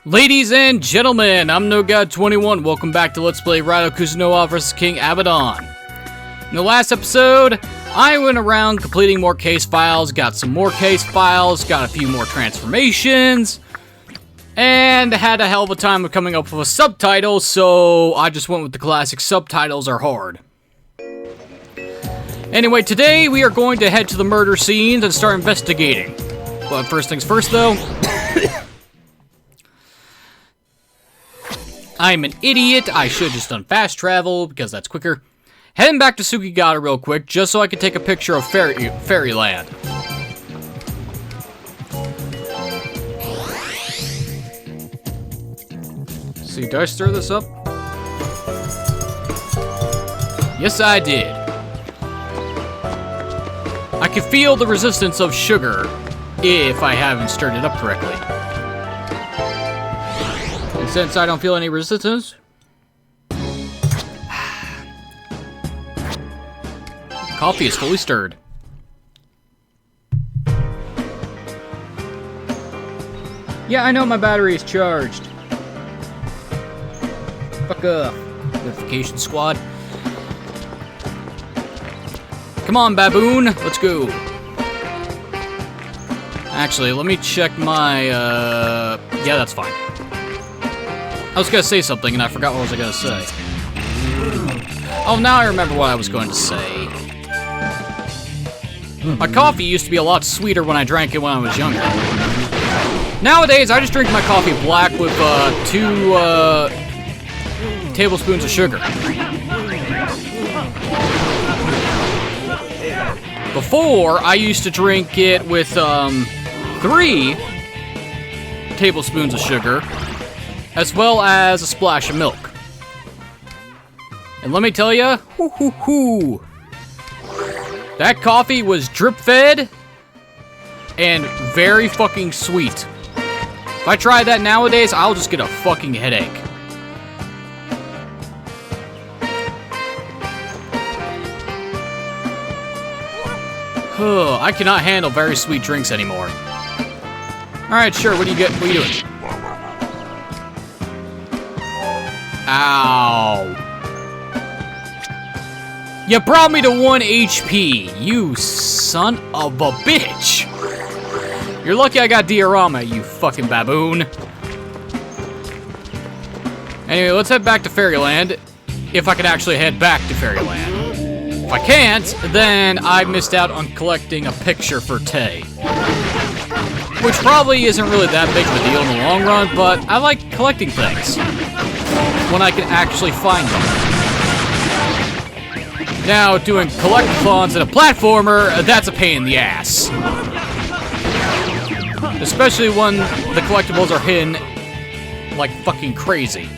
Ladies and gentlemen, I'm NoGod21. Welcome back to Let's Play Raidou Kuzunoha vs. King Abaddon. In the last episode, I went around completing more case files, got some more case files, got a few more transformations, and had a hell of a time of coming up with a subtitle, so I just went with the classic subtitles are hard. Anyway, today we are going to head to the murder scenes and start investigating. But first things first, though. I'm an idiot. I should have just done fast travel, because that's quicker. Heading back to Sukigata real quick, just so I can take a picture of Fairyland. See, did I stir this up? Yes, I did. I can feel the resistance of sugar if I haven't stirred it up correctly. And since I don't feel any resistance, coffee is fully stirred. Yeah, I know my battery is charged. Fuck off, notification squad. Come on, baboon, let's go. Actually, let me check my, yeah, that's fine. I was gonna say something and I forgot what I was gonna say. Oh, now I remember what I was going to say. My coffee used to be a lot sweeter when I drank it when I was younger. Nowadays, I just drink my coffee black with 2 tablespoons of sugar. Before, I used to drink it with 3 tablespoons of sugar, as well as a splash of milk. And let me tell ya, that coffee was drip-fed and very fucking sweet. If I try that nowadays, I'll just get a fucking headache. I cannot handle very sweet drinks anymore. Alright, sure, what are you doing? Ow. You brought me to 1 HP, you son of a bitch. You're lucky I got diorama, you fucking baboon. Anyway, let's head back to Fairyland, if I can actually head back to Fairyland. If I can't, then I missed out on collecting a picture for Tay. Which probably isn't really that big of a deal in the long run, but I like collecting things when I can actually find them. Now, doing collectathons in a platformer, that's a pain in the ass. Especially when the collectibles are hidden like fucking crazy.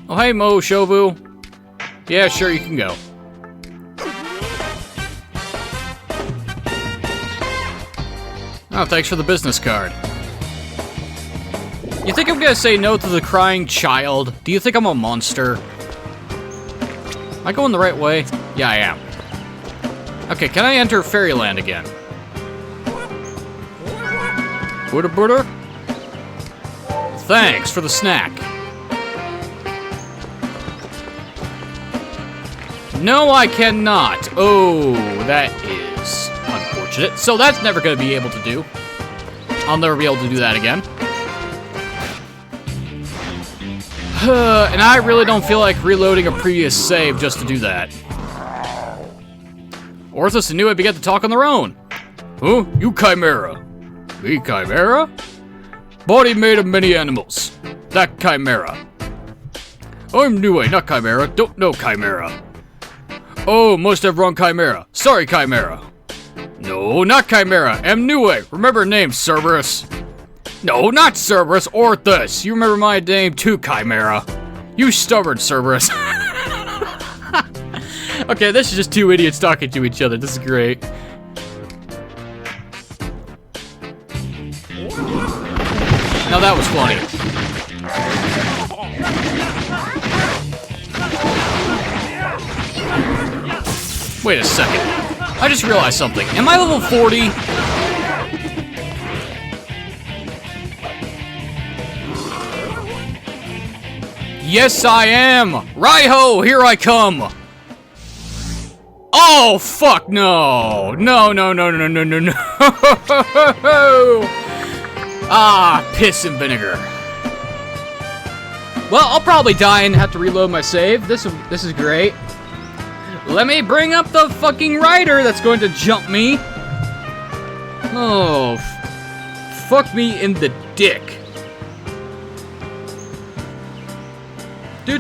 Oh, hey, Mo Shovu. Yeah, sure, you can go. Oh, thanks for the business card. You think I'm gonna say no to the crying child? Do you think I'm a monster? Am I going the right way? Yeah, I am. Okay, can I enter Fairyland again? Butter butter? Thanks for the snack. No, I cannot. Oh, that is unfortunate. So that's never going to be able to do. I'll never be able to do that again. And I really don't feel like reloading a previous save just to do that. Orthos and Nue began to talk on their own. Huh? You Chimera. Me Chimera? Body made of many animals. That Chimera. I'm Nue, not Chimera. Don't know Chimera. Oh, must have wrong Chimera. Sorry, Chimera. No, not Chimera. Am Nue. Remember name, Cerberus. No, not Cerberus. Orthus. You remember my name too, Chimera. You stubborn, Cerberus. Okay, this is just 2 idiots talking to each other. This is great. Now that was funny. Wait a second. I just realized something. Am I level 40? Yes, I am! Raiho, here I come! Oh, fuck, no! No, no, no, no, no, no, no! Ah, piss and vinegar. Well, I'll probably die and have to reload my save. This is great. Let me bring up the fucking rider that's going to jump me. Oh, fuck me in the dick. Do.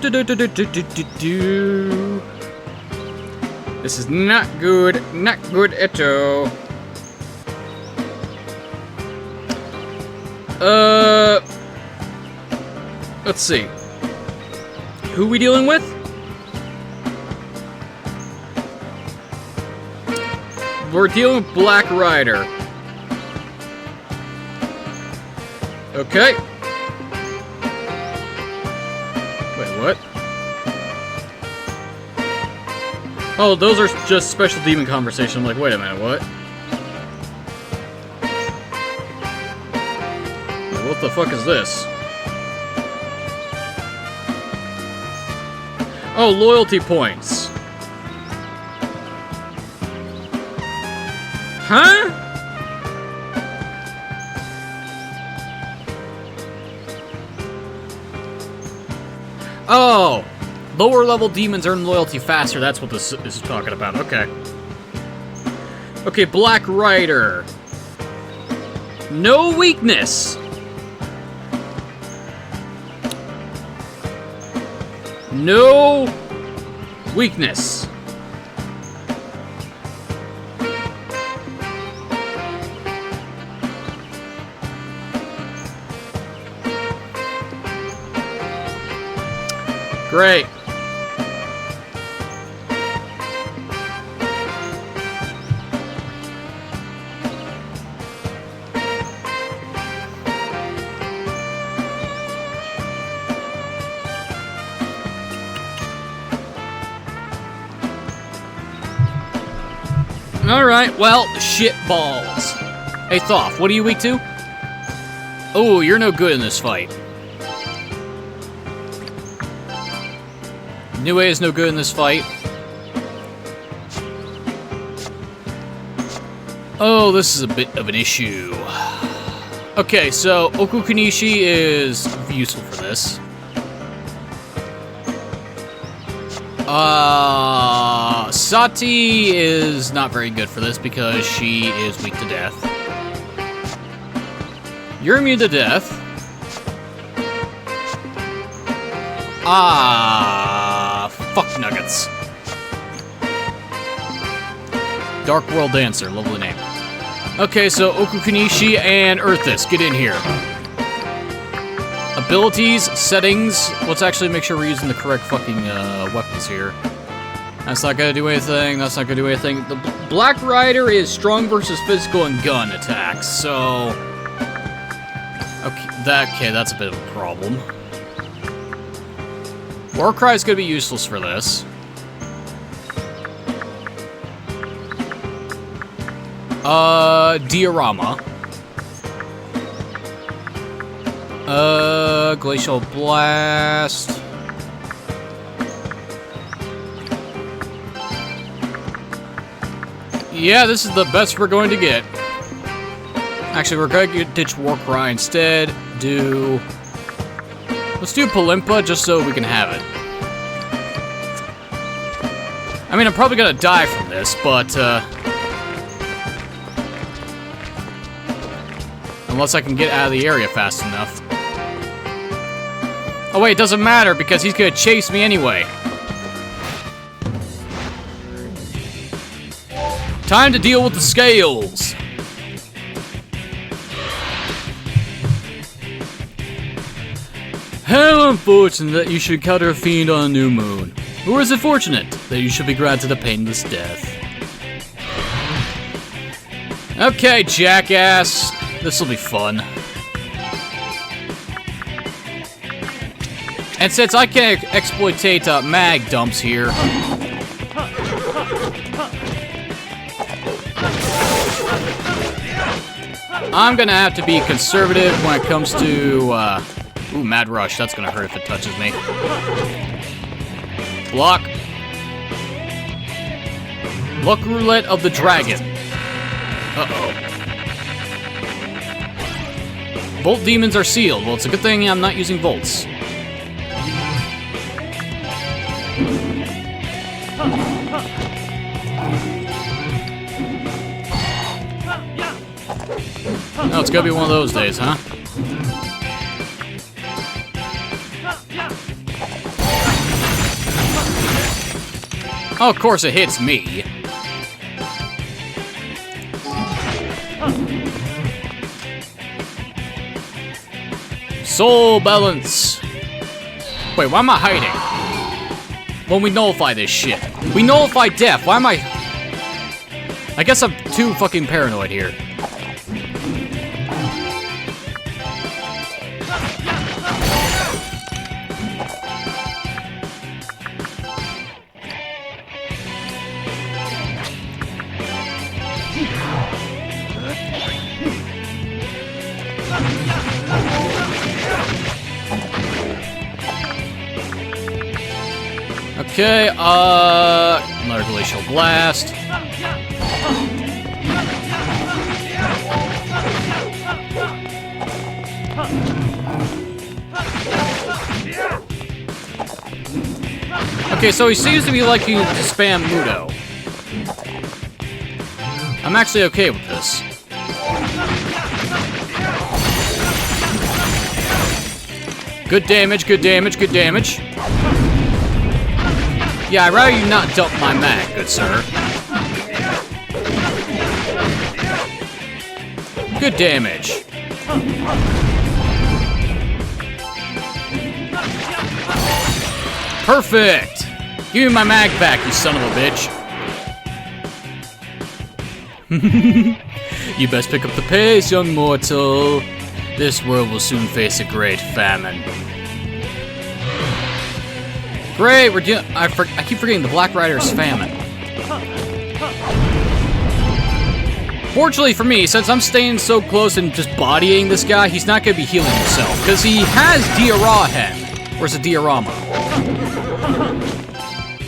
This is not good at all. Let's see. Who are we dealing with? We're dealing with Black Rider. Okay. Wait, what? Oh, those are just special demon conversation. I'm like, wait a minute, what? Wait, what the fuck is this? Oh, loyalty points. Huh? Oh, lower level demons earn loyalty faster. That's what this is talking about. Okay. Okay, Black Rider. No weakness. No weakness. Great. Alright, well, shit balls. Hey, Thoth, what are you weak to? Oh, you're no good in this fight. Niue is no good in this fight. Oh, this is a bit of an issue. Okay, so Okukunishi is useful for this. Sati is not very good for this because she is weak to death. You're immune to death. Fuck nuggets. Dark World Dancer, lovely name. Okay, so Okukunishi and Earthis, get in here. Abilities, settings. Let's actually make sure we're using the correct fucking weapons here. That's not gonna do anything. That's not gonna do anything. The Black Rider is strong versus physical and gun attacks, so... Okay, that's a bit of a problem. Warcry is gonna be useless for this. Diorama. Glacial Blast. Yeah, this is the best we're going to get. Actually, we're going to ditch Warcry instead. Let's do Palimpa just so we can have it. I mean, I'm probably gonna die from this, but unless I can get out of the area fast enough. Oh wait, it doesn't matter because he's gonna chase me anyway. Time to deal with the scales. How unfortunate that you should encounter a fiend on a new moon. Or is it fortunate that you should be granted a painless death? Okay, jackass. This'll be fun. And since I can exploitate mag dumps here... I'm gonna have to be conservative when it comes to Ooh, Mad Rush. That's gonna hurt if it touches me. Block. Luck Roulette of the Dragon. Uh-oh. Volt demons are sealed. Well, it's a good thing I'm not using volts. Oh, it's gonna be one of those days, huh? Oh, of course it hits me. Soul balance. Wait, why am I hiding? When we nullify this shit. We nullify death. Why am I... I guess I'm too fucking paranoid here. Okay, another Glacial Blast. Okay, so he seems to be liking to spam Mudo. I'm actually okay with this. Good damage, good damage, good damage. Yeah, I'd rather you not dump my mag, good sir. Good damage. Perfect! Give me my mag back, you son of a bitch. You best pick up the pace, young mortal. This world will soon face a great famine. Great, we're dealing. I keep forgetting the Black Rider's famine. Fortunately for me, since I'm staying so close and just bodying this guy, he's not going to be healing himself. Because he has Diarahen. Or is it Diorama?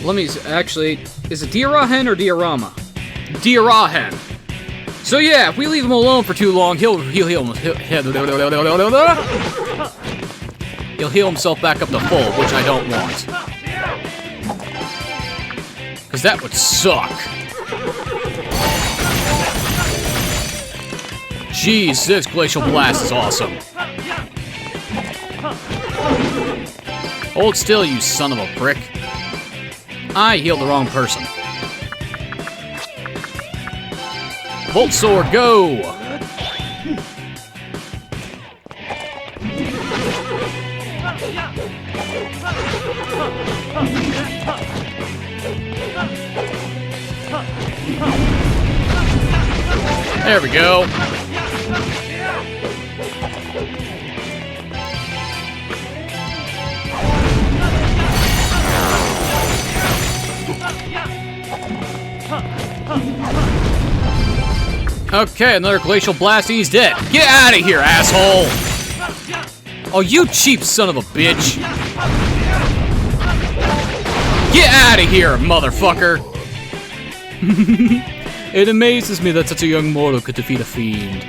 Let me actually... Is it Diarahen or Diorama? Diarahen. So yeah, if we leave him alone for too long, he'll heal himself back up to full, which I don't want. Because that would suck. Jeez, this Glacial Blast is awesome. Hold still, you son of a prick. I healed the wrong person. Volt Sword, go! There we go. Okay, another Glacial Blast, he's dead. Get out of here, asshole! Oh, you cheap son of a bitch. Get out of here, motherfucker! It amazes me that such a young mortal could defeat a fiend.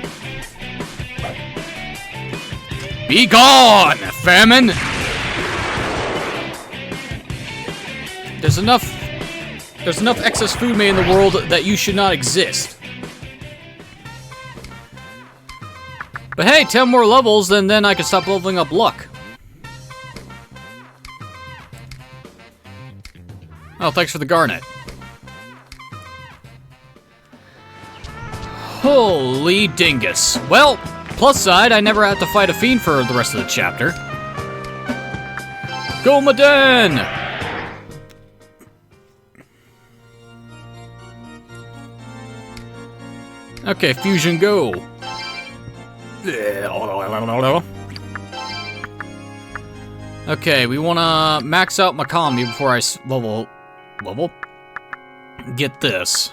Be gone, famine! There's enough excess food made in the world that you should not exist. But hey, 10 more levels, and then I can stop leveling up luck. Oh, thanks for the garnet. Holy dingus. Well, plus side, I never have to fight a fiend for the rest of the chapter. Go, Madan! Okay, fusion go. Okay, we wanna max out my combi before I level? Get this.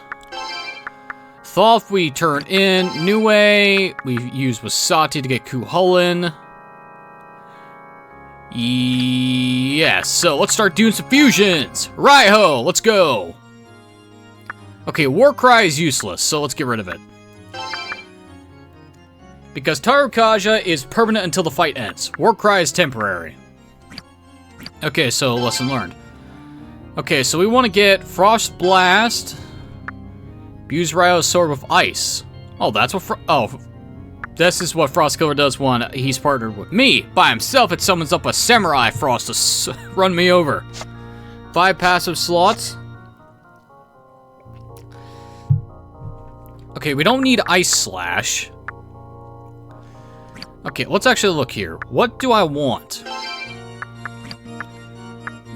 Thoth we turn in. Nue we use Wasati to get Kuhulin. Yeah, so let's start doing some fusions. Right-ho, let's go. Okay, War Cry is useless, so let's get rid of it. Because Tarukaja is permanent until the fight ends. War Cry is temporary. Okay, so lesson learned. Okay, so we want to get Frost Blast. Use Ryo's sword with ice. Oh, that's what this is what Frostkiller does when he's partnered with me. By himself, it summons up a Samurai Frost to run me over. 5 passive slots. Okay, we don't need Ice Slash. Okay, let's actually look here. What do I want?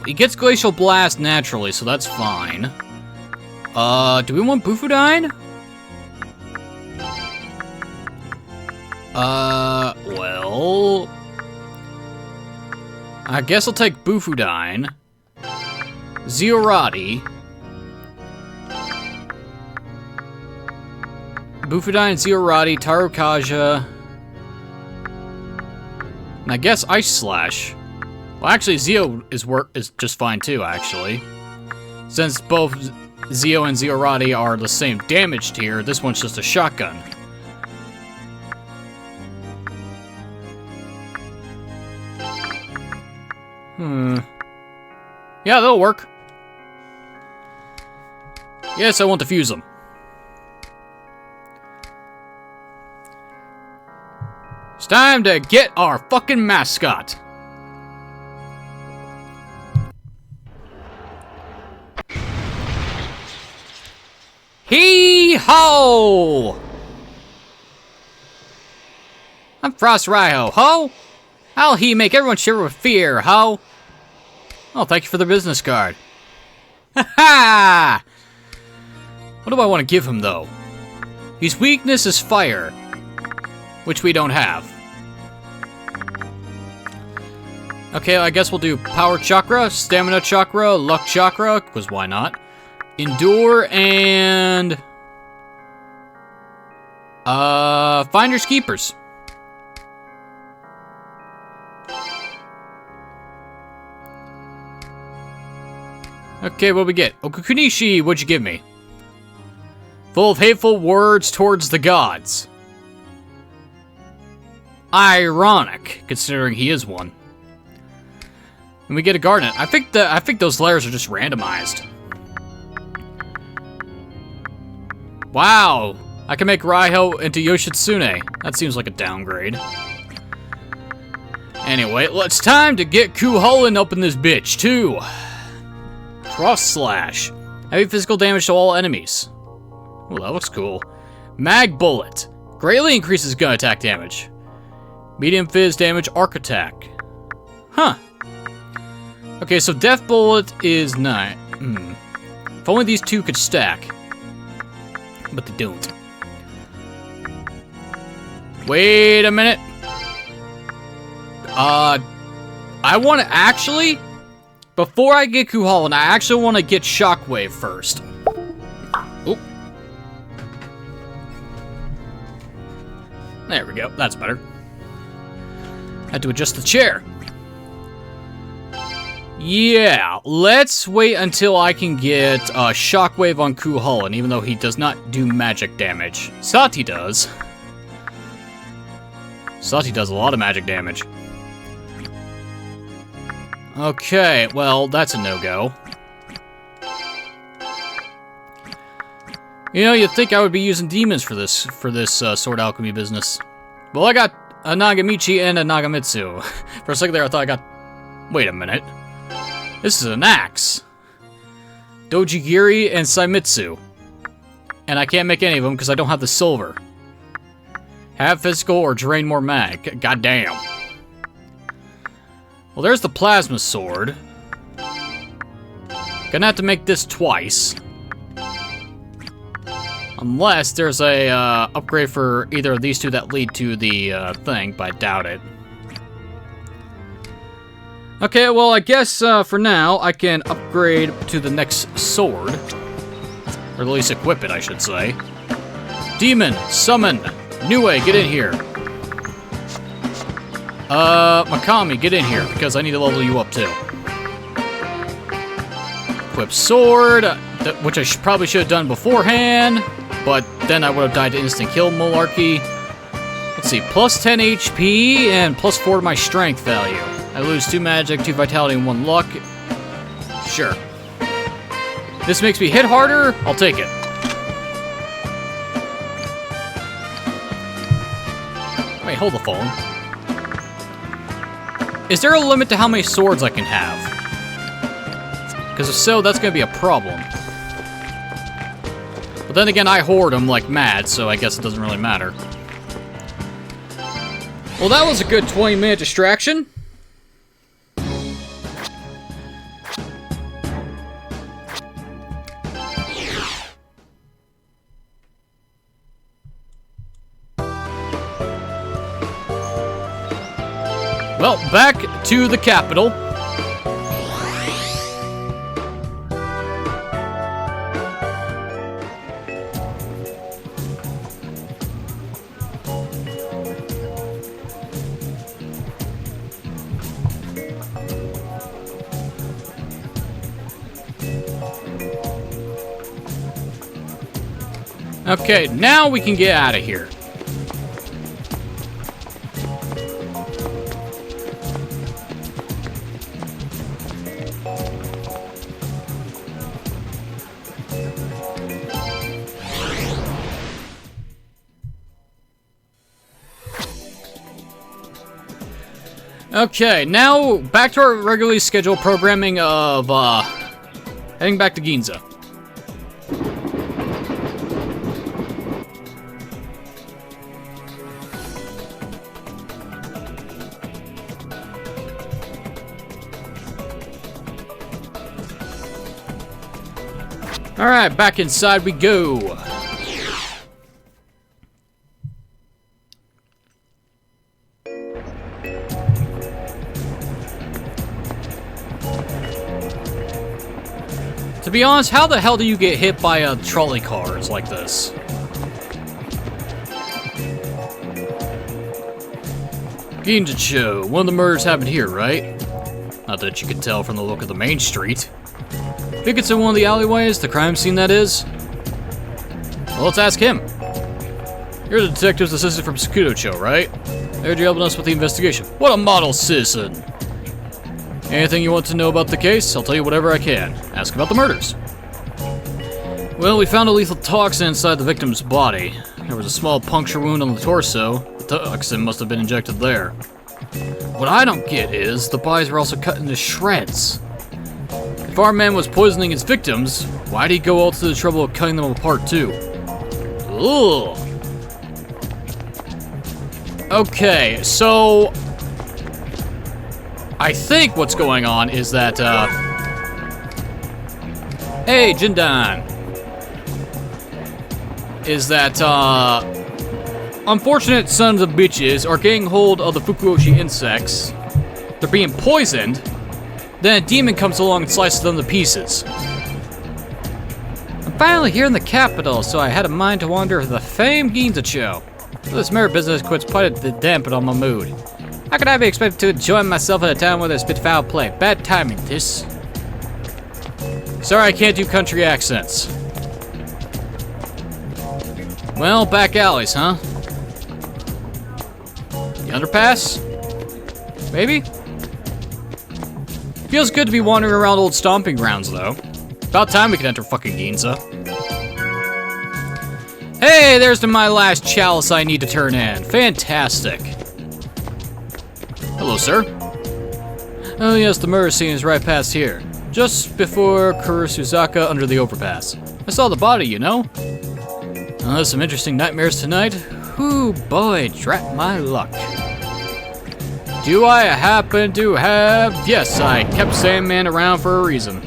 He gets Glacial Blast naturally, so that's fine. Do we want Bufudine? Well... I guess I'll take Bufudine. Ziorati. Bufudine, Ziorati, Tarukaja... And I guess Ice Slash. Well, actually, Zio is just fine too, actually. Since both Zio and Ziorati are the same damage tier, this one's just a shotgun. Yeah, that'll work. Yes, I want to fuse them. It's time to get our fucking mascot. Hee-ho! I'm Frost Raiho, ho! I'll make everyone shiver with fear, ho! Oh, thank you for the business card. Ha-ha! What do I want to give him, though? His weakness is fire, which we don't have. Okay, I guess we'll do Power Chakra, Stamina Chakra, Luck Chakra, because why not? Endure, and... Finders Keepers. Okay, what we get? Okukunishi, what'd you give me? Full of hateful words towards the gods. Ironic, considering he is one. And we get a Garnet. I think those layers are just randomized. Wow, I can make Raiho into Yoshitsune. That seems like a downgrade. Anyway, it's time to get Kuholin up in this bitch, too. Cross Slash. Heavy physical damage to all enemies. Well, that looks cool. Mag Bullet. Greatly increases gun attack damage. Medium Fizz damage, Arc Attack. Huh. Okay, so Death Bullet is 9. If only these two could stack. But they don't. Wait a minute. I want to actually... Before I get Kuholin, I actually want to get Shockwave first. Oop. There we go. That's better. I had to adjust the chair. Yeah, let's wait until I can get Shockwave on Kuholin, even though he does not do magic damage. Sati does. Sati does a lot of magic damage. Okay, well, that's a no-go. You know, you'd think I would be using demons for this sword alchemy business. Well, I got a Nagamichi and a Nagamitsu. For a second there, I thought I got... Wait a minute. This is an axe. Dojigiri and Saimitsu. And I can't make any of them because I don't have the silver. Have physical or drain more mag. Goddamn. Well, there's the plasma sword. Gonna have to make this twice. Unless there's a upgrade for either of these two that lead to the thing, but I doubt it. Okay, well, I guess for now I can upgrade to the next sword. Or at least equip it, I should say. Demon, summon. Nue, get in here. Makami, get in here, because I need to level you up, too. Equip sword, which I probably should have done beforehand, but then I would have died to instant kill malarkey. Let's see, plus 10 HP and plus 4 to my strength value. I lose 2 magic, 2 vitality, and 1 luck. Sure. This makes me hit harder, I'll take it. Wait, hold the phone. Is there a limit to how many swords I can have? Because if so, that's going to be a problem. But then again, I hoard them like mad, so I guess it doesn't really matter. Well, that was a good 20-minute distraction. Well, back to the capital. Okay, now we can get out of here. Okay, now back to our regularly scheduled programming of heading back to Ginza. Alright, back inside we go. To be honest, how the hell do you get hit by trolley cars like this? Ginza-cho, one of the murders happened here, right? Not that you could tell from the look of the main street. Think it's in one of the alleyways, the crime scene that is? Well, let's ask him. You're the detective's assistant from Sakudo-cho, right? Heard you helping us with the investigation. What a model citizen! Anything you want to know about the case, I'll tell you whatever I can. Ask about the murders. Well, we found a lethal toxin inside the victim's body. There was a small puncture wound on the torso. The toxin must have been injected there. What I don't get is, the bodies were also cut into shreds. If our man was poisoning his victims, why'd he go all to the trouble of cutting them apart too? Ugh. Okay, so I think what's going on is that, hey, Jindan! Is that, unfortunate sons of bitches are getting hold of the Fukuoshi insects. They're being poisoned. Then a demon comes along and slices them to pieces. I'm finally here in the capital, so I had a mind to wander to the famed Ginza-cho. This mirror business quits quite a dampen on my mood. How could I be expected to enjoy myself in a town where there's spit foul play? Bad timing, this. Sorry, I can't do country accents. Well, back alleys, huh? The underpass? Maybe? Feels good to be wandering around old stomping grounds, though. About time we could enter fucking Ginza. Hey, there's my last chalice I need to turn in. Fantastic. Hello, sir. Oh yes, the murder scene is right past here. Just before Kurosuzaka under the overpass. I saw the body, you know? Some interesting nightmares tonight. Whoo, boy, drat my luck. Do I happen to have... Yes, I kept Sandman around for a reason.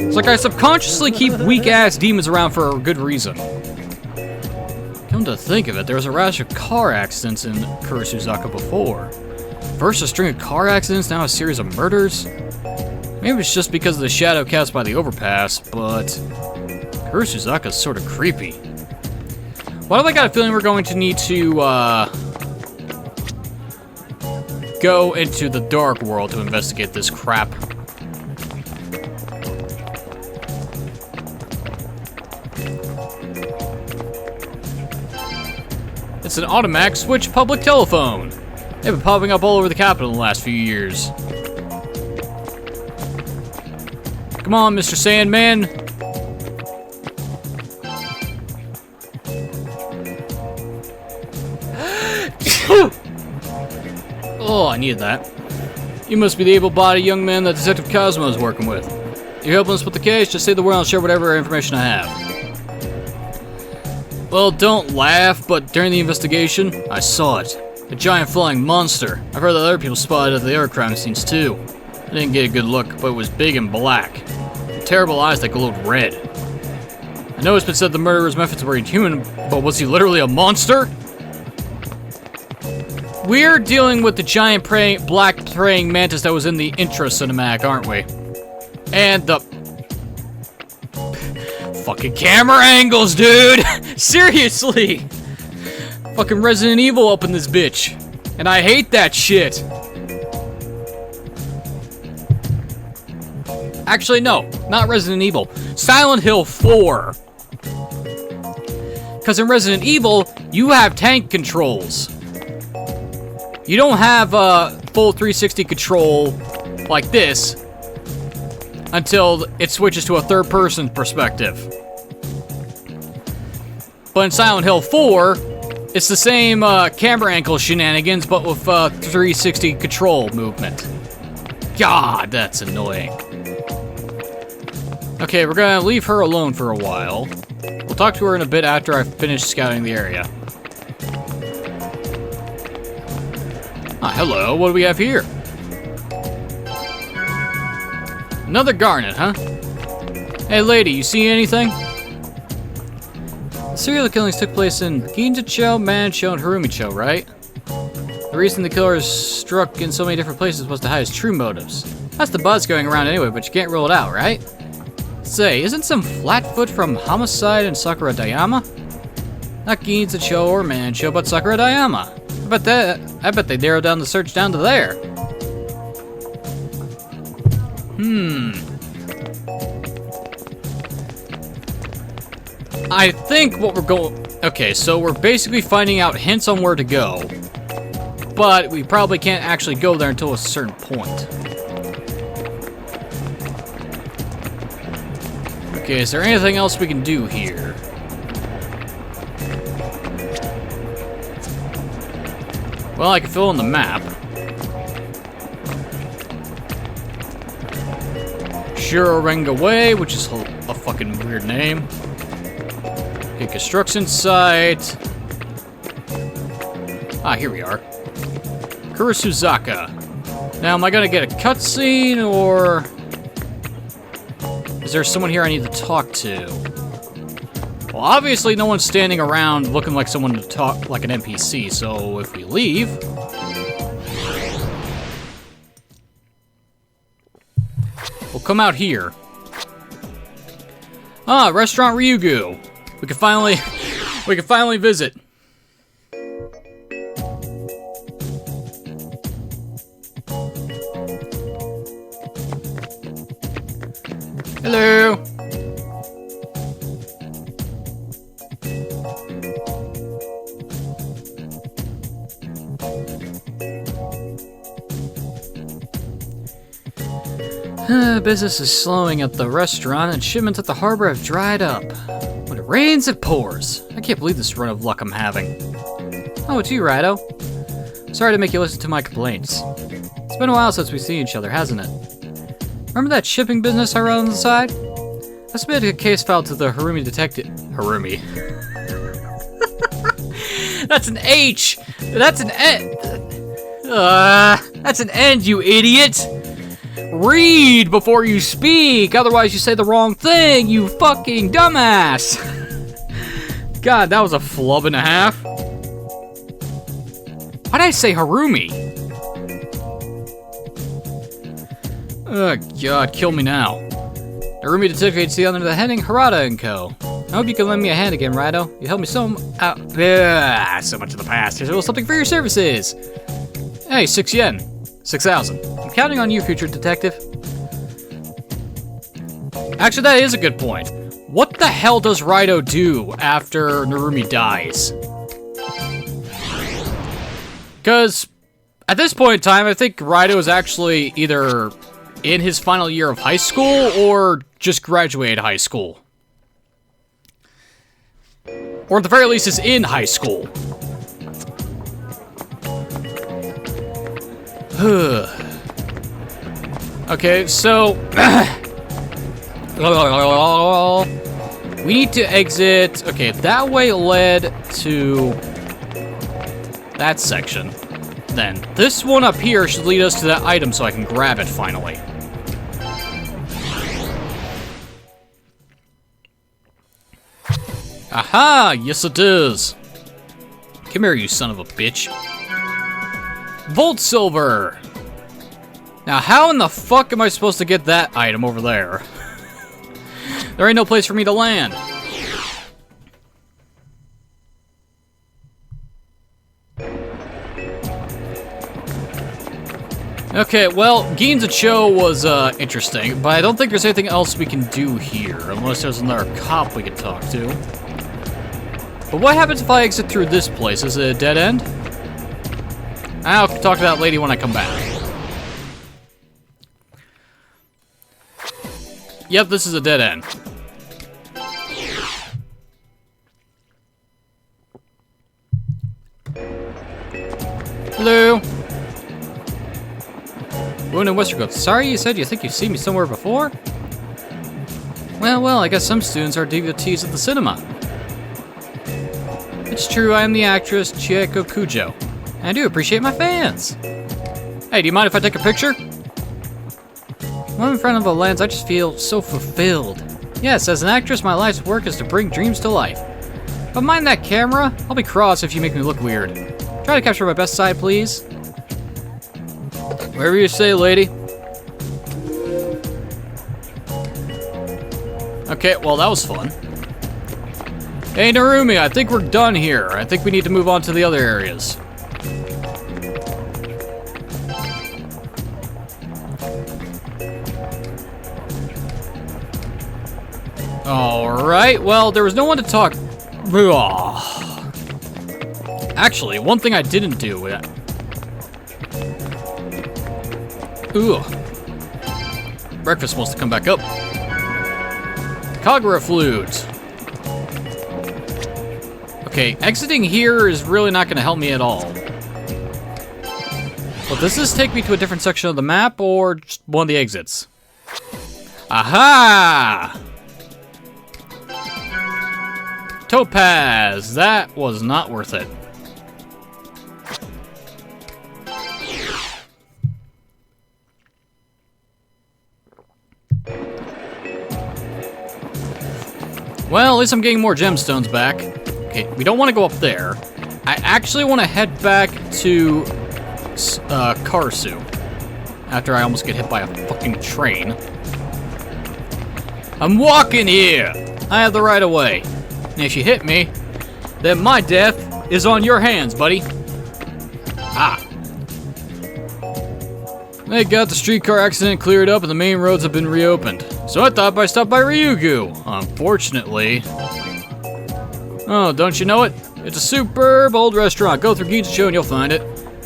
It's like I subconsciously keep weak-ass demons around for a good reason. Come to think of it, there was a rash of car accidents in Kurosuzaka before. First a string of car accidents, now a series of murders? Maybe it's just because of the shadow cast by the overpass, but... Kurosuzaka's sort of creepy. Why do I got a feeling we're going to need to, go into the dark world to investigate this crap? It's an automatic switch public telephone. They've been popping up all over the capital in the last few years. Come on, Mr. Sandman. Oh, I needed that. You must be the able-bodied young man that Detective Cosmo is working with. You're helping us with the case, just say the word and I'll share whatever information I have. Well, don't laugh, but during the investigation, I saw it. A giant flying monster. I've heard that other people spotted it at the other crime scenes too. I didn't get a good look, but it was big and black. With terrible eyes that glowed red. I know it's been said the murderer's methods were inhuman, but was he literally a monster? We're dealing with the giant black praying mantis that was in the intro cinematic, aren't we? And the fucking camera angles, dude! Seriously! Fucking Resident Evil up in this bitch. And I hate that shit. Actually, no. Not Resident Evil. Silent Hill 4. Because in Resident Evil, you have tank controls. You don't have full 360 control like this until it switches to a third-person perspective. But in Silent Hill 4, it's the same camera angle shenanigans, but with 360 control movement. God, that's annoying. Okay, we're gonna leave her alone for a while. We'll talk to her in a bit after I've finished scouting the area. Ah, hello, what do we have here? Another garnet, huh? Hey lady, you see anything? The serial killings took place in Ginza-cho, Man-cho, and Harumi-cho, right? The reason the killers struck in so many different places was to hide his true motives. That's the buzz going around anyway, but you can't rule it out, right? Say, isn't some Flatfoot from Homicide in Sakura Dayama? Not Ginza-cho or Man-cho, but Sakura Dayama. I bet they narrowed down the search down to there. I think what we're going... Okay, so we're basically finding out hints on where to go. But we probably can't actually go there until a certain point. Okay, is there anything else we can do here? Well, I can fill in the map. Shirorenga Way, which is a fucking weird name. Okay, construction site. Ah, here we are. Kurosuzaka. Now, am I gonna get a cutscene, or... is there someone here I need to talk to? Well, obviously no one's standing around looking like someone to talk like an NPC, so if we leave... we'll come out here. Ah, Restaurant Ryugu. We can finally visit. Hello. Business is slowing at the restaurant, and shipments at the harbor have dried up. When it rains, it pours. I can't believe this run of luck I'm having. Oh, it's you, Raidou. Sorry to make you listen to my complaints. It's been a while since we've seen each other, hasn't it? Remember that shipping business I run on the side? I submitted a case file to the Harumi detective... Harumi. That's an H! That's an N! That's an N, you idiot! Read before you speak, otherwise you say the wrong thing, you fucking dumbass! God, that was a flub and a half. Why'd I say Harumi? Oh god, kill me now. Harumi Detective Agency under the heading Harada & Co. I hope you can lend me a hand again, Raidou. You helped me so much in the past. Here's a little something for your services. Hey, 6 yen. 6,000. I'm counting on you, future detective. Actually, that is a good point. What the hell does Raidou do after Narumi dies? Because at this point in time, I think Raidou is actually either in his final year of high school or just graduated high school. Or at the very least is in high school. Okay, so we need to exit. Okay, that way led to that section. Then this one up here should lead us to that item so I can grab it finally. Aha! Yes, it is. Come here, you son of a bitch. Volt silver. Now, how in the fuck am I supposed to get that item over there? There ain't no place for me to land. Okay, well, Ginzacho was interesting, but I don't think there's anything else we can do here, unless there's another cop we can talk to. But what happens if I exit through this place? Is it a dead end? I'll talk to that lady when I come back. Yep, this is a dead end. Hello. Wound in Westercote. Sorry, you said you think you've seen me somewhere before? Well, I guess some students are devotees of the cinema. It's true, I am the actress Chieko Kujo. And I do appreciate my fans. Hey, do you mind if I take a picture? When I'm in front of a lens, I just feel so fulfilled. Yes, as an actress, my life's work is to bring dreams to life. But mind that camera, I'll be cross if you make me look weird. Try to capture my best side, please. Whatever you say, lady. Okay, well, that was fun. Hey, Narumi, I think we're done here. I think we need to move on to the other areas. Alright, well, there was no one to talk... Actually, one thing I didn't do... Breakfast wants to come back up. Kagura flute. Okay, exiting here is really not going to help me at all. Well, does this take me to a different section of the map or just one of the exits? Aha! Topaz! That was not worth it. Well, at least I'm getting more gemstones back. Okay, we don't want to go up there. I actually want to head back to Karasu. After I almost get hit by a fucking train. I'm walking here! I have the right of way. And if you hit me, then my death is on your hands, buddy. Ah. They got the streetcar accident cleared up and the main roads have been reopened. So I thought I'd stop by Ryugu. Unfortunately. Oh, don't you know it? It's a superb old restaurant. Go through Ginzacho and you'll find it.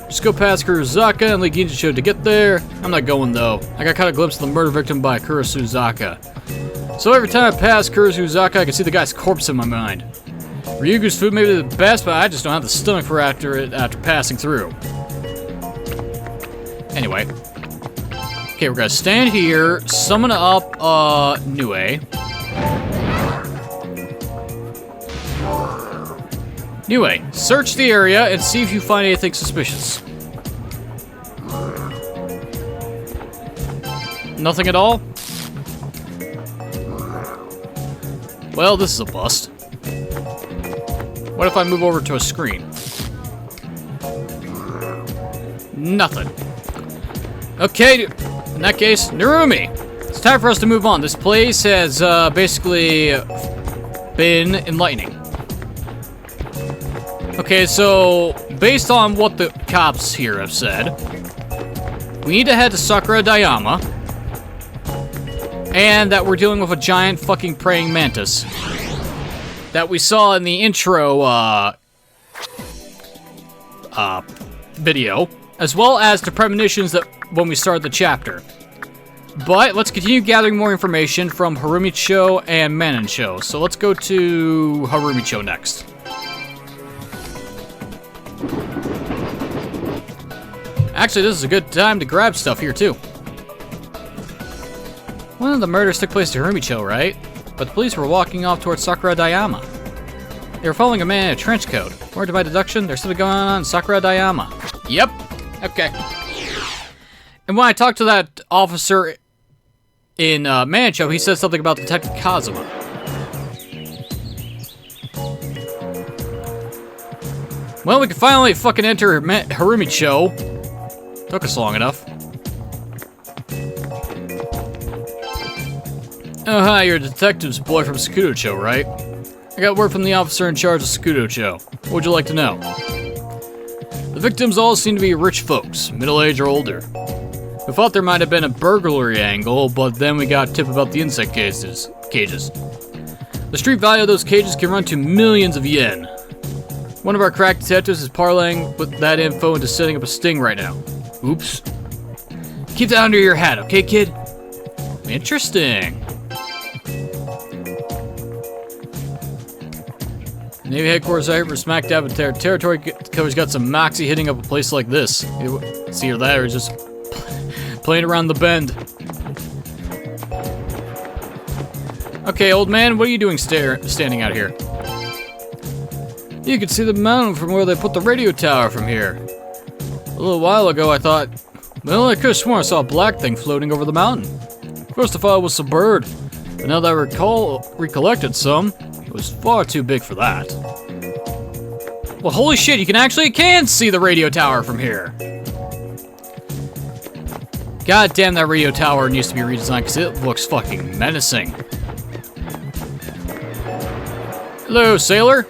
Just go past Kurozaka and leave Ginzacho to get there. I'm not going though. I got caught a glimpse of the murder victim by Kurozaka. So every time I pass Kurozaka, I can see the guy's corpse in my mind. Ryugu's food may be the best, but I just don't have the stomach for after passing through. Anyway. Okay, we're gonna stand here, summon up, Nue. Nue, search the area and see if you find anything suspicious. Nothing at all? Well, this is a bust. What if I move over to a screen? Nothing. Okay, in that case, Narumi! It's time for us to move on. This place has basically been enlightening. Okay, so based on what the cops here have said, we need to head to Sakura Dayama, and that we're dealing with a giant fucking praying mantis that we saw in the intro video, as well as the premonitions that when we started the chapter. But let's continue gathering more information from Harumicho and Manencho. So let's go to Harumicho next. Actually, this is a good time to grab stuff here, too. One of the murders took place to Harumicho, right? But the police were walking off towards Sakura Dayama. They were following a man in a trench coat. According to my deduction, there's something going on in Sakura Dayama. Yep. Okay. And when I talked to that officer in Mancho, he said something about Detective Kazuma. Well, we can finally fucking enter Harumicho. Took us long enough. Oh, hi, you're a detective's boy from Sakudocho, right? I got word from the officer in charge of Sakudocho. What would you like to know? The victims all seem to be rich folks, middle-aged or older. We thought there might have been a burglary angle, but then we got a tip about the insect cages. The street value of those cages can run to millions of yen. One of our crack detectives is parlaying with that info into setting up a sting right now. Oops. Keep that under your hat, okay, kid? Interesting. Navy headquarters out here for smack dab in territory cover's got some moxie hitting up a place like this. It's either that or just playing around the bend. Okay, old man, what are you doing standing out here? You can see the mountain from where they put the radio tower from here. A little while ago, I thought, well, I could have sworn I saw a black thing floating over the mountain. First I thought it was a bird, but now that I recollected some, it was far too big for that. Well, holy shit, you can see the radio tower from here. God damn, that radio tower needs to be redesigned because it looks fucking menacing. Hello, sailor.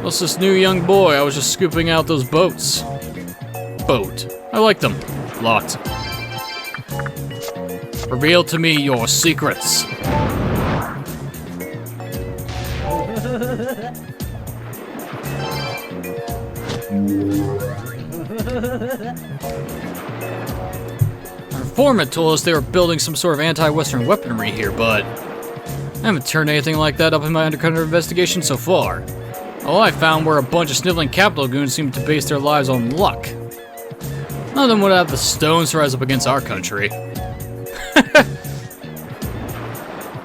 What's this new young boy? I was just scooping out those boats. Boat. I like them. Lot. Reveal to me your secrets. Our informant told us they were building some sort of anti-Western weaponry here, but I haven't turned anything like that up in my undercover investigation so far. All I found were a bunch of sniveling capital goons seemed to base their lives on luck. None of them would have the stones to rise up against our country.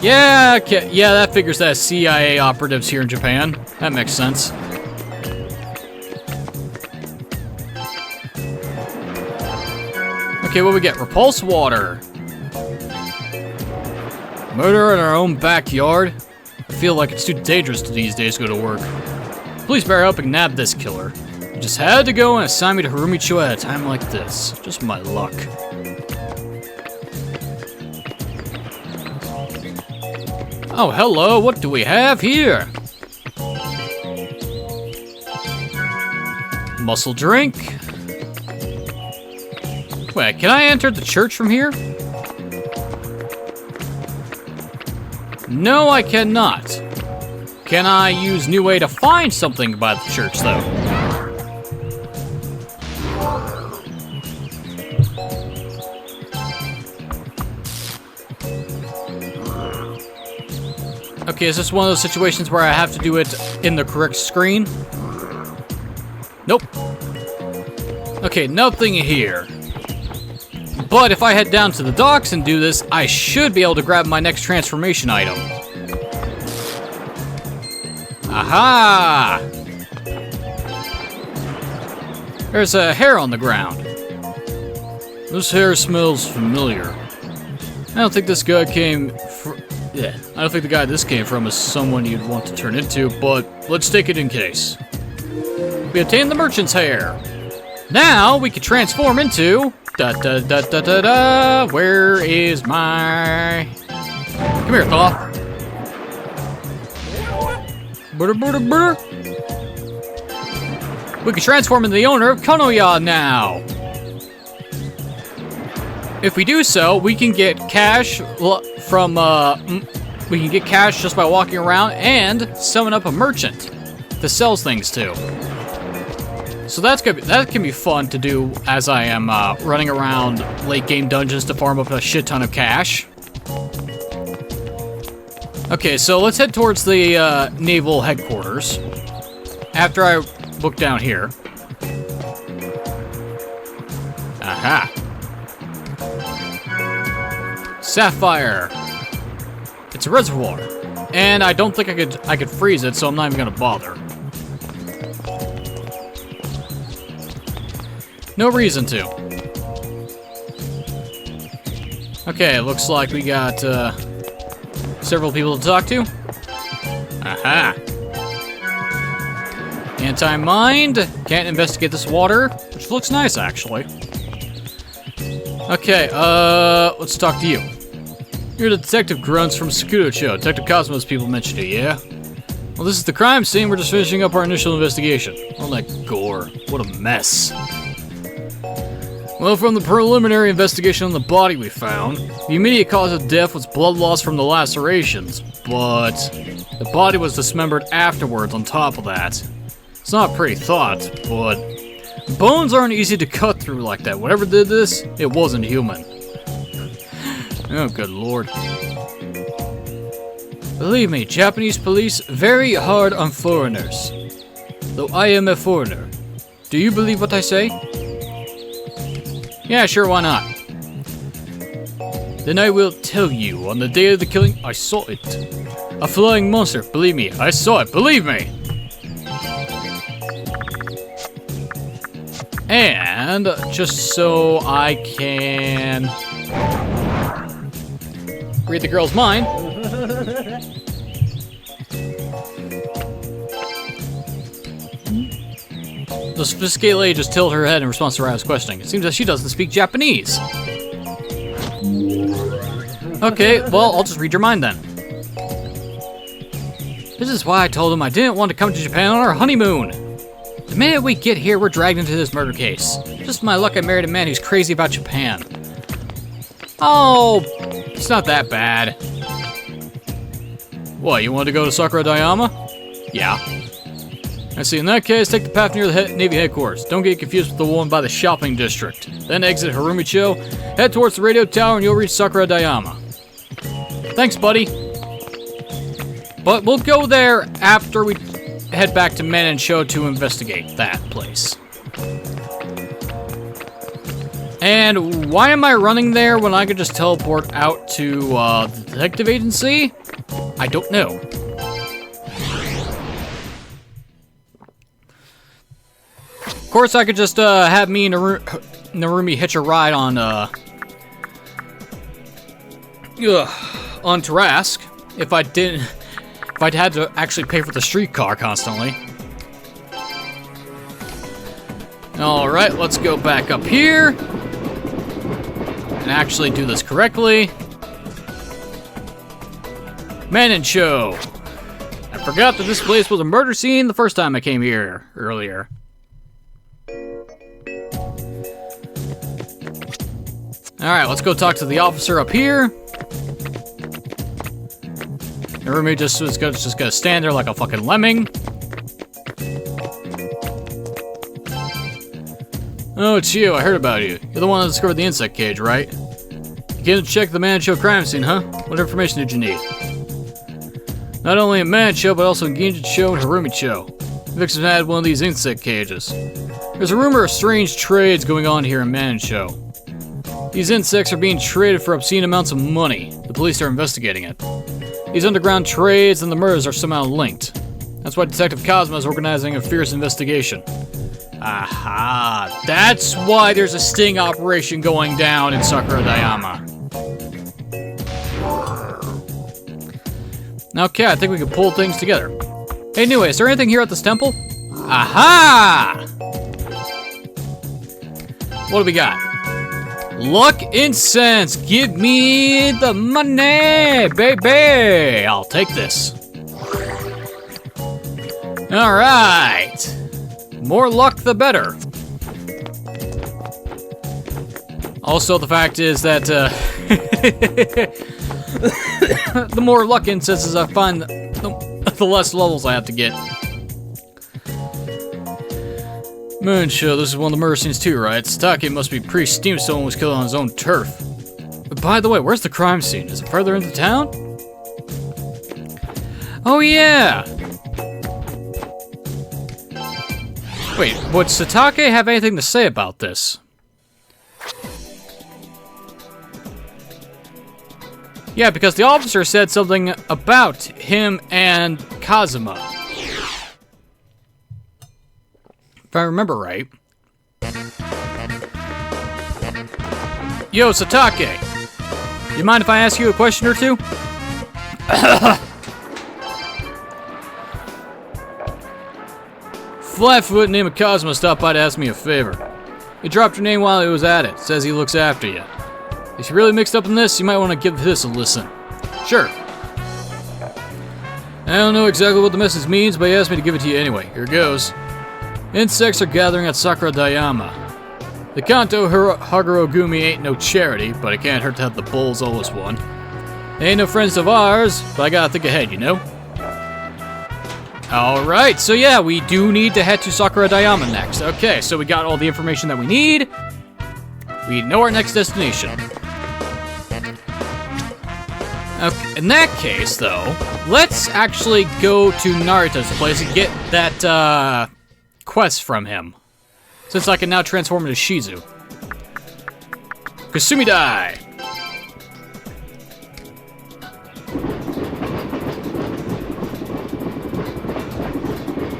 Yeah, okay. Yeah, that figures that CIA operatives here in Japan. That makes sense. Okay, what we get? Repulse water. Murder in our own backyard? I feel like it's too dangerous these days to go to work. Please bear up and nab this killer. You just had to go and assign me to Harumicho at a time like this. Just my luck. Oh, hello, what do we have here? Muscle drink. Wait, can I enter the church from here? No, I cannot. Can I use New Way to find something by the church, though? Okay, is this one of those situations where I have to do it in the correct screen? Nope. Okay, nothing here. But if I head down to the docks and do this, I should be able to grab my next transformation item. Aha! There's a hair on the ground. This hair smells familiar. I don't think this guy came from... Yeah, I don't think the guy this came from is someone you'd want to turn into, but let's take it in case. We obtained the merchant's hair. Now we can transform into... Da-da-da-da-da-da. Where is my... Come here, Thoth. Butter, butter, butter. We can transform into the owner of Konoha now. If we do so, we can get cash from, we can get cash just by walking around and summon up a merchant that sells things to. So that can be fun to do as I am running around late game dungeons to farm up a shit ton of cash. Okay, so let's head towards the naval headquarters. After I look down here. Aha. Sapphire. It's a reservoir. And I don't think I could freeze it, so I'm not even gonna bother. No reason to. Okay, looks like we got several people to talk to. Aha. Anti-mind. Can't investigate this water, which looks nice, actually. Okay, let's talk to you. You're the Detective Grunts from Sakuto-cho. Detective Cosmos people mentioned it, yeah? Well, this is the crime scene. We're just finishing up our initial investigation. All that gore. What a mess. Well, from the preliminary investigation on the body we found, the immediate cause of death was blood loss from the lacerations, but the body was dismembered afterwards on top of that. It's not a pretty thought, but bones aren't easy to cut through like that. Whatever did this, it wasn't human. Oh, good lord. Believe me, Japanese police very hard on foreigners. Though I am a foreigner. Do you believe what I say? Yeah, sure, why not? Then I will tell you, on the day of the killing, I saw it. A flying monster, believe me, I saw it, believe me! And, just so I can read the girl's mind. The sophisticated lady just tilted her head in response to Raidou's questioning. It seems that she doesn't speak Japanese. Okay, well, I'll just read your mind then. This is why I told him I didn't want to come to Japan on our honeymoon. The minute we get here, we're dragged into this murder case. Just my luck I married a man who's crazy about Japan. Oh, it's not that bad. What, you want to go to Sakura Dayama? Yeah. I see, in that case, take the path near the Navy headquarters. Don't get confused with the one by the shopping district. Then exit Harumicho, head towards the radio tower, and you'll reach Sakura Dayama. Thanks, buddy. But we'll go there after we head back to Manansho to investigate that place. And why am I running there when I could just teleport out to the detective agency? I don't know. Of course, I could just have me and Narumi hitch a ride on Tarask if I'd had to actually pay for the streetcar constantly. All right, let's go back up here and actually do this correctly. Manansho. I forgot that this place was a murder scene the first time I came here earlier. Alright, let's go talk to the officer up here. Narumi just gonna stand there like a fucking lemming. Oh, it's you. I heard about you. You're the one that discovered the insect cage, right? You came to check the Manansho crime scene, huh? What information did you need? Not only in Manansho, but also in Ginjincho and Harumicho. Vixen had one of these insect cages. There's a rumor of strange trades going on here in Manansho. These insects are being traded for obscene amounts of money. The police are investigating it. These underground trades and the murders are somehow linked. That's why Detective Cosmo is organizing a fierce investigation. Aha! That's why there's a sting operation going down in Sakura Dayama. Okay, I think we can pull things together. Hey, anyway, is there anything here at this temple? Aha! What do we got? Luck incense! Give me the money, baby! I'll take this. Alright! More luck the better. Also, the fact is that, the more luck instances I find, the less levels I have to get. Moonshow, this is one of the murder scenes too, right? Satake must be pretty steamed someone was killed on his own turf. But by the way, where's the crime scene? Is it further into town? Oh yeah! Wait, would Satake have anything to say about this? Yeah, because the officer said something about him and Kazuma. If I remember right. Yo, Satake! You mind if I ask you a question or two? Flatfoot named Kazuma stopped by to ask me a favor. He dropped your name while he was at it. Says he looks after you. If you're really mixed up in this, you might want to give this a listen. Sure. I don't know exactly what the message means, but he asked me to give it to you anyway. Here goes. Insects are gathering at Sakura Dayama. The Kanto Hagurogumi ain't no charity, but it can't hurt to have the bulls always won. They ain't no friends of ours, but I gotta think ahead, you know? Alright, so yeah, we do need to head to Sakura Dayama next. Okay, so we got all the information that we need. We know our next destination. Okay, in that case, though, let's actually go to Narita's place and get that, quest from him. Since I can now transform into Shizu. Kasumidai!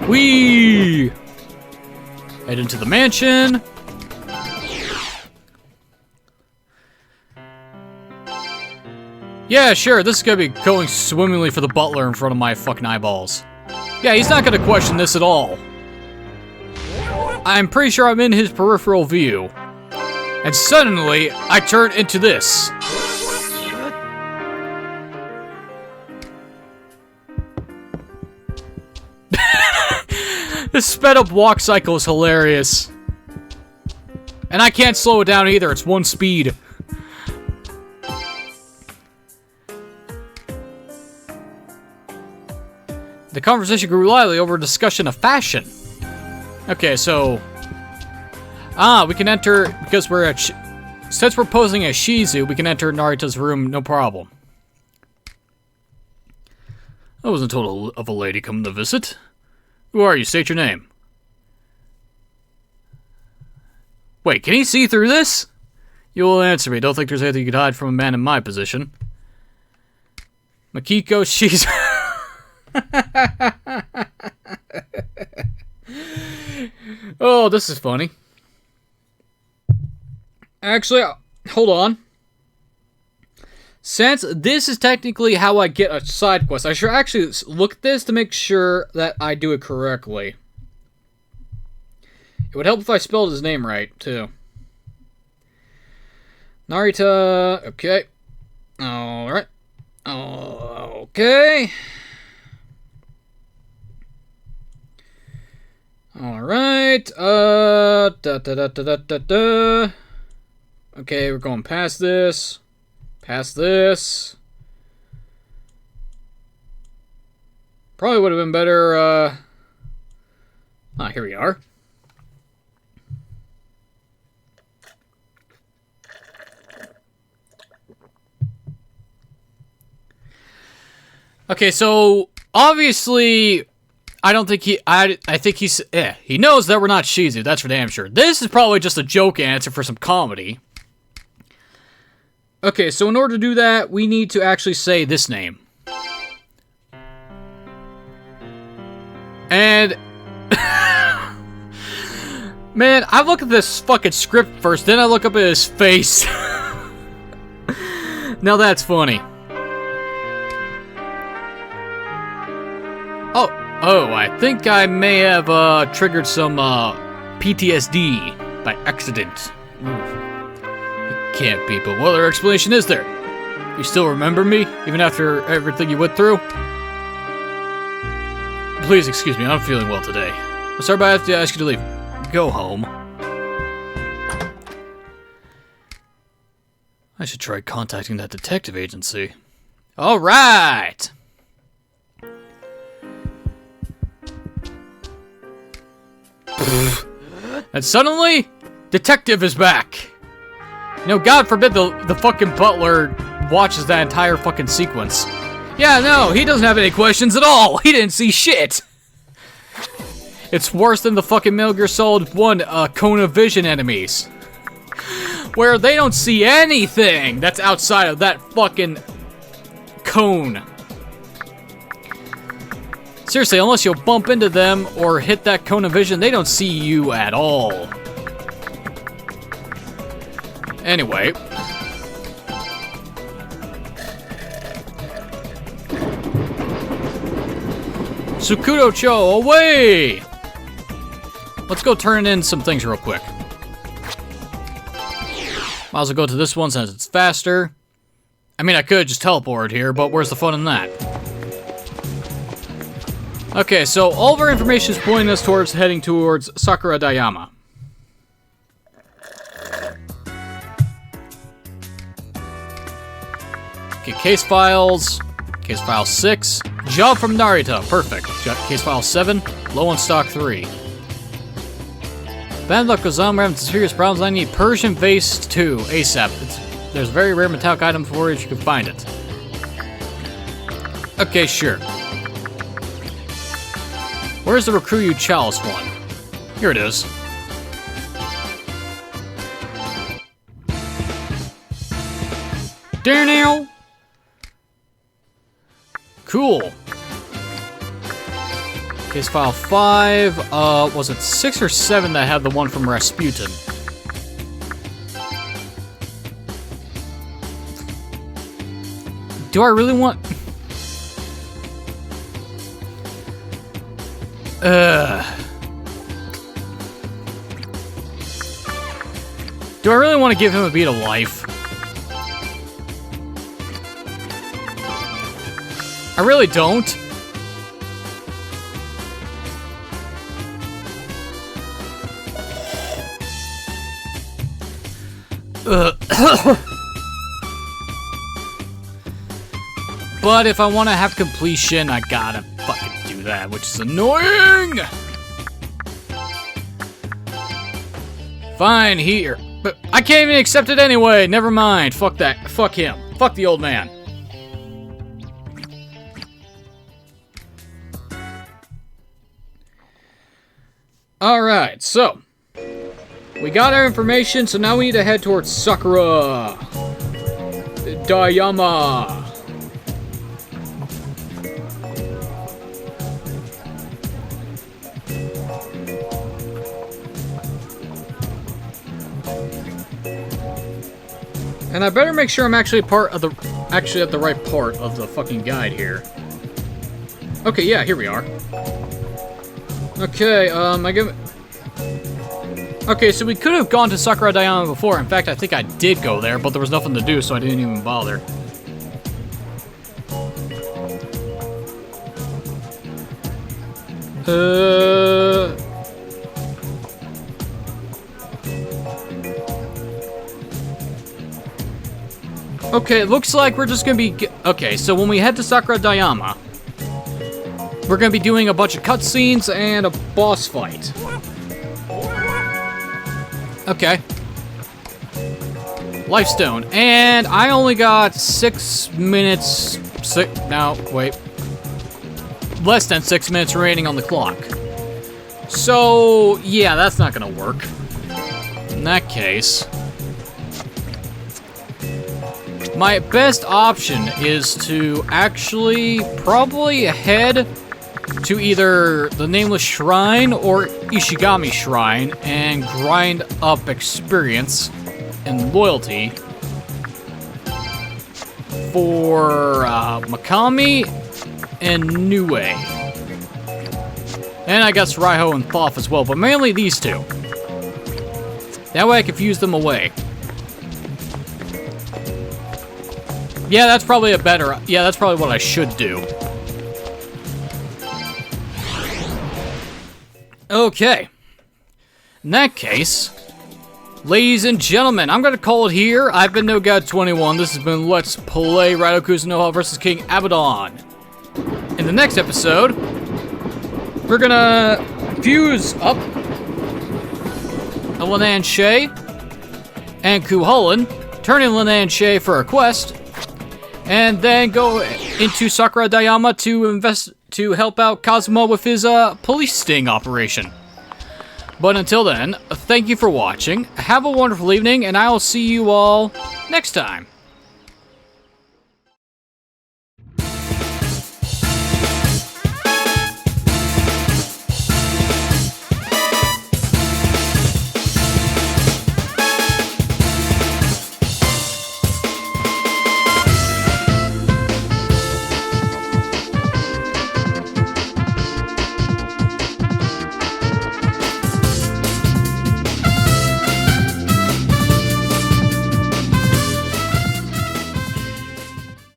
Whee! Head into the mansion. Yeah, sure, this is gonna be going swimmingly for the butler in front of my fucking eyeballs. Yeah, he's not gonna question this at all. I'm pretty sure I'm in his peripheral view. And suddenly, I turn into this. This sped up walk cycle is hilarious. And I can't slow it down either, it's one speed. The conversation grew lively over a discussion of fashion. Okay, so... we can enter, because we're at... Since we're posing as Shizu, we can enter Narita's room, no problem. I wasn't told of a lady coming to visit. Who are you? State your name. Wait, can he see through this? You will answer me. Don't think there's anything you could hide from a man in my position. Makiko Shizu... Oh, this is funny. Actually, hold on. Since this is technically how I get a side quest, I should actually look at this to make sure that I do it correctly. It would help if I spelled his name right, too. Narita, okay. Alright. Okay. Alright, Okay, we're going past this. Past this. Probably would have been better, here we are. Okay, so, obviously... I don't think I think he knows that we're not Shizu, that's for damn sure. This is probably just a joke answer for some comedy. Okay, so in order to do that, we need to actually say this name. And... Man, I look at this fucking script first, then I look up at his face. Now that's funny. Oh, I think I may have triggered some PTSD by accident. It can't be, but what other explanation is there? You still remember me, even after everything you went through? Please excuse me, I'm not feeling well today. I'm sorry, but I have to ask you to leave. Go home. I should try contacting that detective agency. Alright! And suddenly, detective is back! You know, God forbid the fucking butler watches that entire fucking sequence. Yeah, no, he doesn't have any questions at all! He didn't see shit! It's worse than the fucking Metal Gear Solid 1 cone of vision enemies. Where they don't see anything that's outside of that fucking cone. Seriously, unless you'll bump into them or hit that cone of vision, they don't see you at all. Anyway. Sukudo Cho, away! Let's go turn in some things real quick. Might as well go to this one since it's faster. I mean, I could just teleport here, but where's the fun in that? Okay, so all of our information is pointing us towards heading towards Sakura Dayama. Okay, case files. Case file 6. Job from Narita. Perfect. Case file 7. Low on stock 3. Bad luck goes on. We're having serious problems. I need Persian vase 2 ASAP. There's a very rare metallic item for it if you can find it. Okay, sure. Where's the Recruit Chalice one? Here it is. There now. Cool. Case file 5, was it 6 or 7 that had the one from Rasputin? Do I really want... Do I really want to give him a beat of life? I really don't. But if I want to have completion, I gotta fucking do that, which is annoying! Fine, here. But I can't even accept it anyway. Never mind. Fuck that. Fuck him. Fuck the old man. Alright, so. We got our information, so now we need to head towards Sakura Dayama. And I better make sure I'm actually at the right part of the fucking guide here. Okay, yeah, here we are. Okay, okay, so we could have gone to Sakura Dayama before. In fact, I think I did go there, but there was nothing to do, so I didn't even bother. Okay, it looks like we're just gonna be... Okay, so when we head to Sakura Dayama, we're gonna be doing a bunch of cutscenes and a boss fight. Okay. Lifestone. And I only got 6 minutes... No, wait. Less than 6 minutes remaining on the clock. So, yeah, that's not gonna work. In that case... My best option is to actually probably head to either the Nameless Shrine or Ishigami Shrine and grind up experience and loyalty for Mikami and Nue. And I guess Raiho and Thoth as well, but mainly these two. That way I can fuse them away. Yeah, that's probably a better... Yeah, that's probably what I should do. Okay. In that case, ladies and gentlemen, I'm gonna call it here. I've been NoGod21. This has been Let's Play Raidou Kuzunoha vs. King Abaddon. In the next episode, we're gonna fuse up Linan Shay and Kuhulan, turning Linan Shay for a quest, and then go into Sakura Dayama to help out Kazuma with his police sting operation. But until then, thank you for watching, have a wonderful evening, and I will see you all next time.